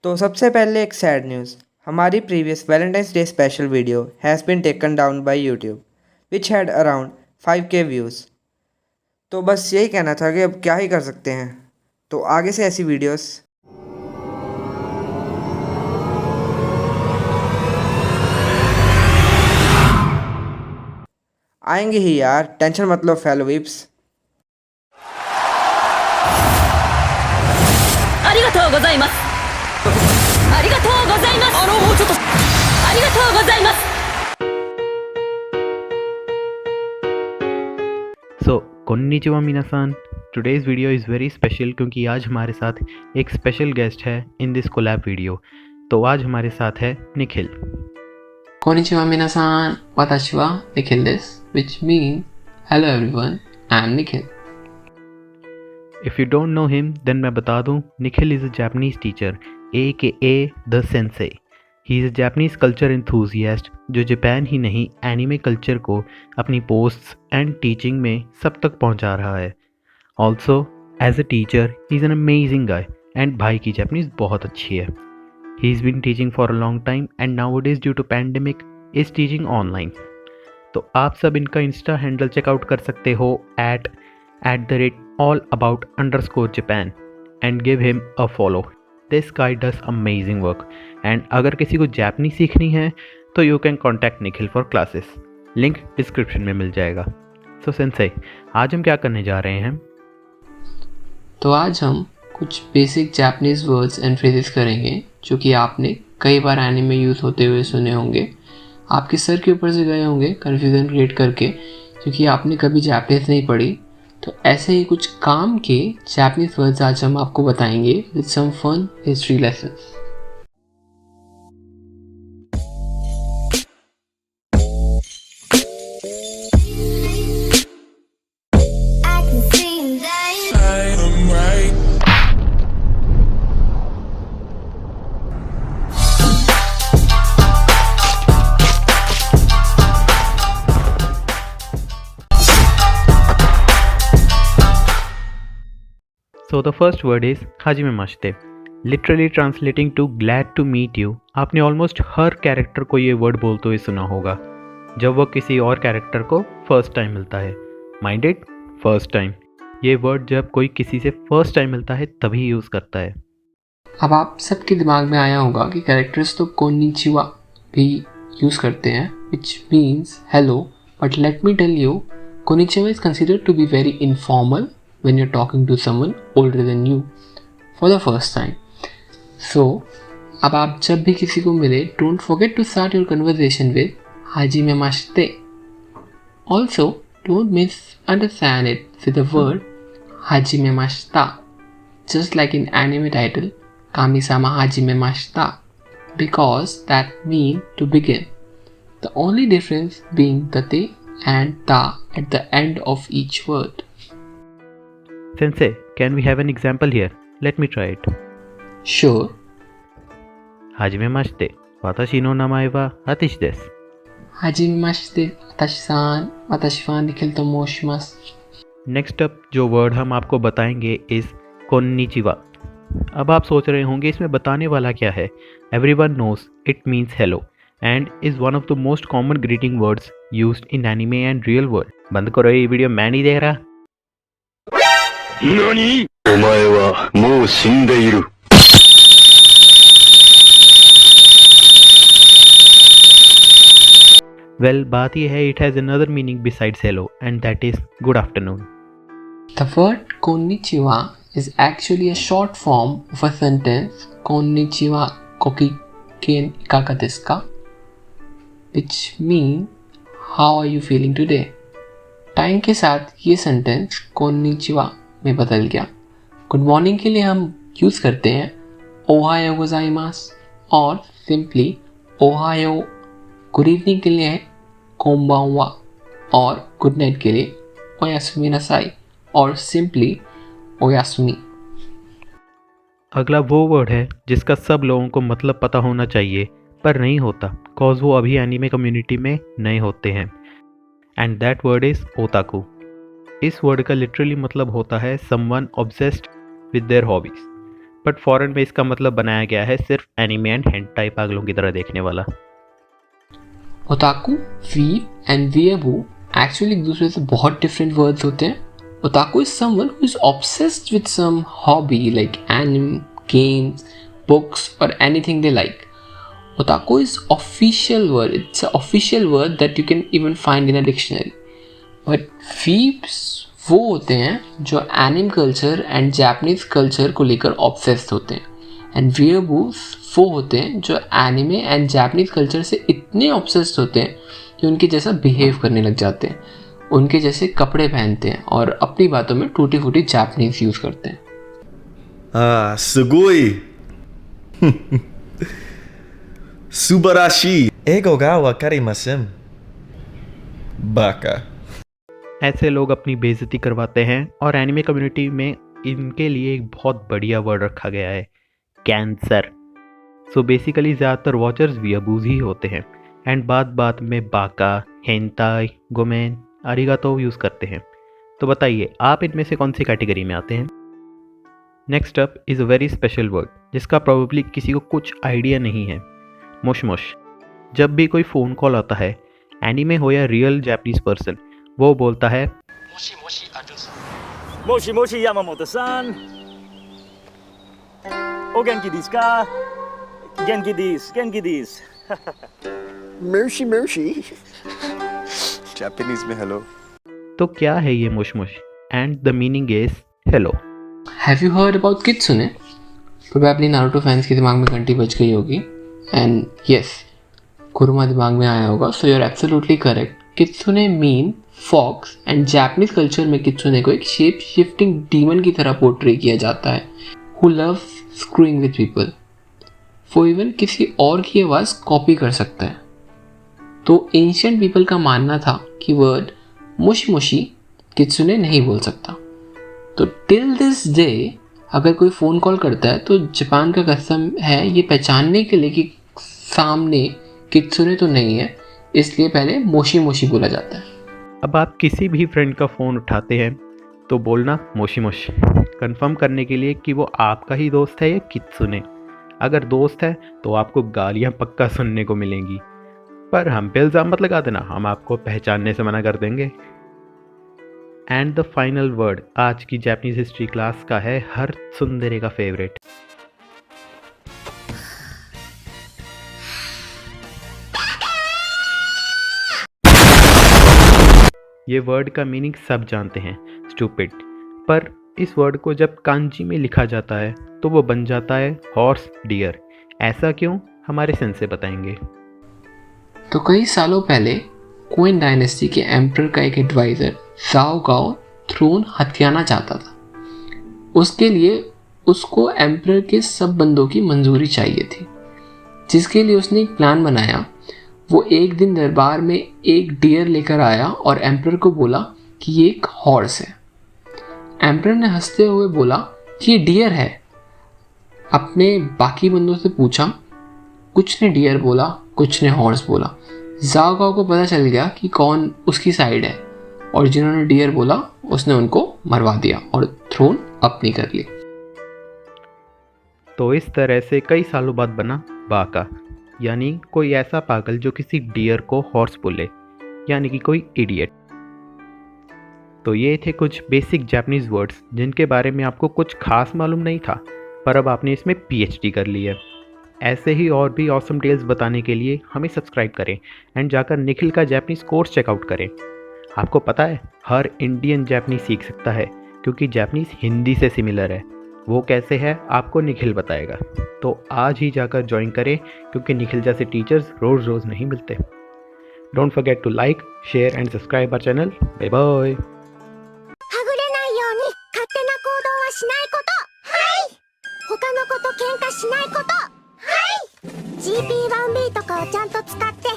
तो सबसे पहले एक सैड न्यूज़। हमारी previous Valentine's day special video has been taken down by YouTube which had around 5K views. तो बस यही कहना था कि अब क्या ही कर सकते हैं। तो आगे से ऐसी वीडियोस आएंगे ही यार, टेंशन मत लो फेलो वीप्स। ありがとうございます。ありがとうございます。もうちょっと。ありがとうございます。 सो कोन्निचिवा मिनासान, today's video is very special क्योंकि आज हमारे साथ एक स्पेशल गेस्ट है इन दिस कोलैब वीडियो। तो आज हमारे साथ है Nikhil. Konnichiwa minasan, watashi wa Nikhil desu, which means hello everyone, I am Nikhil. If you don't know him then मैं बता दूं, Nikhil is a Japanese teacher AKA the sensei. He is a Japanese culture enthusiast जो Japan ही नहीं anime culture को अपनी posts and teaching में सब तक पहुंचा रहा है। Also as a teacher he is an amazing guy and भाई की जापानीज़ बहुत अच्छी है। He is been teaching for a long time and nowadays due to pandemic is teaching online. तो आप सब इनका इंस्टा हैंडल चेकआउट कर सकते हो @@ allabout_Japan and give him a follow. This guy does amazing work and अगर किसी को जापानी सीखनी है तो you can contact Nikhil for classes. Link description में मिल जाएगा। सो सेंसे, आज हम क्या करने जा रहे हैं? तो आज हम कुछ basic Japanese words and phrases करेंगे जो कि आपने कई बार एनिमे यूज़ होते हुए सुने होंगे। आपके सर के ऊपर से गए होंगे कन्फ्यूज़न क्रिएट करके, क्योंकि आपने कभी जापानीज नहीं पढ़ी। तो ऐसे ही कुछ काम के जापानीज वर्ड्स आज हम आपको बताएंगे with some fun history lessons. So the first word is हाजिमे माशिते, literally translating to glad to meet you. आपने ऑलमोस्ट हर कैरेक्टर को ये वर्ड बोलते हुए सुना होगा जब वो किसी और कैरेक्टर को फर्स्ट टाइम मिलता है। Minded, first time. ये वर्ड जब कोई किसी से फर्स्ट टाइम मिलता है तभी यूज़ करता है। अब आप सबके दिमाग में आया होगा कि कैरेक्टर्स तो कोन्निचिवा भी यूज़ करते हैं, which means hello, but let me tell you, कोन्निचिवा is considered to be very informal when you're talking to someone older than you for the first time. So, अब आप जब भी किसी को मिले, don't forget to start your conversation with hajime mashite. Also, don't misunderstand it with the word hajime mashita, just like in anime title Kami-sama hajime mashita, because that means to begin. The only difference being the te and ta at the end of each word. Sensei, can we have an example here? Let me try it. Sure. Hajime mashite, watashi no namae wa Atishi desu. Hajime mashite, Atashi-san, watashi wa Nikhil to moshimasu. Next up जो word हम आपको बताएंगे is कोन्निचिवा। अब आप सोच रहे होंगे इसमें बताने वाला क्या है। Everyone knows it means hello and is one of the most common greeting words used in anime and real world. बंद करो ये वीडियो, मैं नहीं देख रहा। 何?お前はもう死んでいる。वेल, बात यह है, it has another meaning besides hello and that is good afternoon. The word konnichiwa is actually a short form of a sentence konnichiwa kokiken ikaga desu ka, which means how are you feeling today. Time के साथ ये sentence konnichiwa में बदल गया। Good morning के लिए हम use करते हैं ओहायो गोजाइमास और सिंपली ओहायो। गुड इवनिंग के लिए कोम्बावा और गुड नाइट के लिए ओयासुमी नासाई और सिंपली ओयासुमी। अगला वो वर्ड है जिसका सब लोगों को मतलब पता होना चाहिए पर नहीं होता कॉज वो अभी एनिमे कम्युनिटी में नए होते हैं, एंड दैट वर्ड इज़ ओताकू। इस वर्ड का लिटरली मतलब होता है someone obsessed with their hobbies. But foreign में इसका मतलब बनाया गया है सिर्फ एनिमे एंड हेंटाई पागलों की तरह देखने वाला। Otaku, weeb and weeaboo actually एक दूसरे से बहुत डिफरेंट वर्ड्स होते हैं। Otaku is someone who is obsessed with some hobby like anime, games, books or anything they like. Otaku is official word. It's an official word that you can even find in a dictionary. But weebs वो होते हैं जो एनिम culture and Japanese culture को लेकर obsessed होते हैं, and weeaboos वो होते हैं जो एनिमे एंड जापानीज कल्चर से इतने ऑब्सेस्ड होते हैं कि उनके जैसा बिहेव करने लग जाते हैं, उनके जैसे कपड़े पहनते हैं और अपनी बातों में टूटी फूटी जापानीज यूज़ करते हैं। すごい素晴らしい英語がわかりませんバカ ऐसे लोग अपनी बेइज्जती करवाते हैं और एनिमे कम्युनिटी में इनके लिए एक बहुत बढ़िया वर्ड रखा गया है, कैंसर। सो बेसिकली ज़्यादातर वॉचर्स वीएबूज ही होते हैं एंड बात बात में बाका, हेंटाई, गोमेन, अरिगातो यूज़ करते हैं। तो बताइए आप इनमें से कौन सी कैटेगरी में आते हैं? Next up is a very special word जिसका प्रोबेबली किसी को कुछ आइडिया नहीं है, मुशमुश। जब भी कोई फ़ोन कॉल आता है, एनिमे हो या रियल जापानीज पर्सन, वो बोलता है もしもし山本さんお元気ですか元気です Mercy, mercy. Japanese में hello. तो क्या है ये मुशमुश? And the meaning is hello. Have you heard about कित्सुने? प्रोबेबली नारुतो फैंस के दिमाग में घंटी बज गई होगी, एंड यस, कुरुमा दिमाग में आया होगा। So you are absolutely correct. कित्सुने mean fox, and Japanese culture में कित्सुने को एक शेप शिफ्टिंग डीमन की तरह पोर्ट्रे किया जाता है, who loves screwing with people. वो इवन किसी और की आवाज़ कॉपी कर सकता है। तो एंशियंट पीपल का मानना था कि वर्ड मुशी कित्सुने नहीं बोल सकता। तो टिल दिस डे अगर कोई फ़ोन कॉल करता है तो जापान का कस्टम है ये पहचानने के लिए कि सामने कित्सुने तो नहीं है, इसलिए पहले मोशी बोला जाता है। अब आप किसी भी फ्रेंड का फ़ोन उठाते हैं तो बोलना मोशी कंफर्म करने के लिए कि वो आपका ही दोस्त है या कित्सुने। अगर दोस्त है तो आपको गालियाँ पक्का सुनने को मिलेंगी, पर हम पे इल्ज़ाम मत लगा देना, हम आपको पहचानने से मना कर देंगे। एंड द फाइनल वर्ड आज की जापानीज हिस्ट्री क्लास का है हर सुंदरे का फेवरेट। ये वर्ड का मीनिंग सब जानते हैं, स्टूपिड। पर इस वर्ड को जब कांजी में लिखा जाता है तो वो बन जाता है हॉर्स डियर। ऐसा क्यों, हमारे सेंसे बताएंगे। तो कई सालों पहले क्वीन डायनेस्टी के एम्परर का एक एडवाइज़र ज़ाओ गाओ थ्रोन हथियाना चाहता था। उसके लिए उसको एम्परर के सब बंदों की मंजूरी चाहिए थी, जिसके लिए उसने एक प्लान बनाया। वो एक दिन दरबार में एक डियर लेकर आया और एम्परर को बोला कि ये एक हॉर्स है। एम्परर ने हंसते हुए बोला कि ये डियर है। अपने बाकी बंदों से पूछा, कुछ ने डियर बोला, कुछ ने हॉर्स बोला। ज़ाओ गाओ को पता चल गया कि कौन उसकी साइड है, और जिन्होंने डियर बोला उसने उनको मरवा दिया और थ्रोन अपनी कर ली। तो इस तरह से कई सालों बाद बना बाका, यानी कोई ऐसा पागल जो किसी डियर को हॉर्स बोले, यानी कि कोई इडियट। तो ये थे कुछ बेसिक जापानीज वर्ड्स जिनके बारे में आपको कुछ खास मालूम नहीं था, पर अब आपने इसमें पीएचडी कर ली है। ऐसे ही और भी ऑसम टेल्स बताने के लिए हमें सब्सक्राइब करें एंड जाकर निखिल का जापानीज कोर्स चेकआउट करें। आपको पता है हर इंडियन जापानीज सीख सकता है क्योंकि जापानीज हिंदी से सिमिलर है। वो कैसे है आपको निखिल बताएगा, तो आज ही जाकर ज्वाइन करें क्योंकि निखिल जैसे टीचर्स रोज़ रोज़ नहीं मिलते। Don't forget to like, share and subscribe our channel. Bye bye. はぐれないように勝手な行動はしないこと。はい。他の子と喧嘩しないこと。はい。GP1B とかをちゃんと使って